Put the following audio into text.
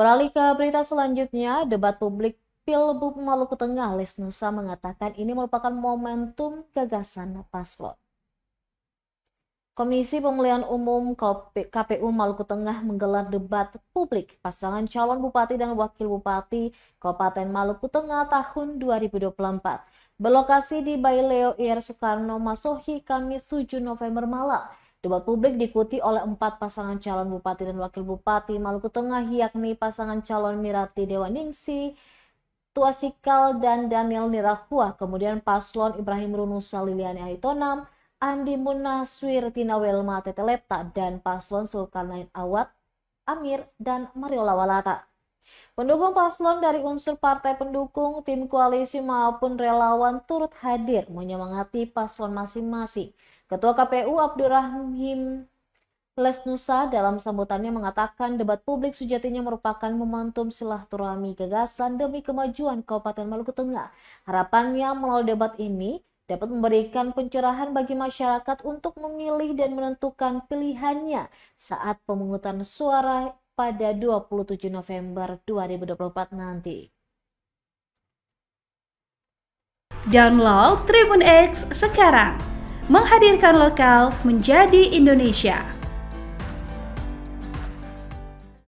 Beralih ke berita selanjutnya, debat publik Pilgub Maluku Tengah, Lesnusa mengatakan ini merupakan momentum gagasan paslon. Komisi Pemilihan Umum KPU Maluku Tengah menggelar debat publik pasangan calon bupati dan wakil bupati Kabupaten Maluku Tengah tahun 2024. Berlokasi di Baileo Ir Soekarno Masohi, Kamis 7 November malam. Debat publik diikuti oleh 4 pasangan calon bupati dan wakil bupati Maluku Tengah, yakni pasangan calon Mirati Dewaningsi, Tuasikal dan Daniel Nirahua, kemudian paslon Ibrahim Runusa Liliani Aitonam, Andi Munaswir Tinawelma Tetelepta, dan paslon Sulkarnain Awad Amir dan Mariola Walata. Pendukung paslon dari unsur partai pendukung, tim koalisi maupun relawan turut hadir menyemangati paslon masing-masing. Ketua KPU Abdurrahim Lesnusa dalam sambutannya mengatakan debat publik sejatinya merupakan momentum silaturahmi gagasan demi kemajuan Kabupaten Maluku Tengah. Harapannya melalui debat ini dapat memberikan pencerahan bagi masyarakat untuk memilih dan menentukan pilihannya saat pemungutan suara pada 27 November 2024 nanti. Download Tribun X sekarang, menghadirkan lokal menjadi Indonesia.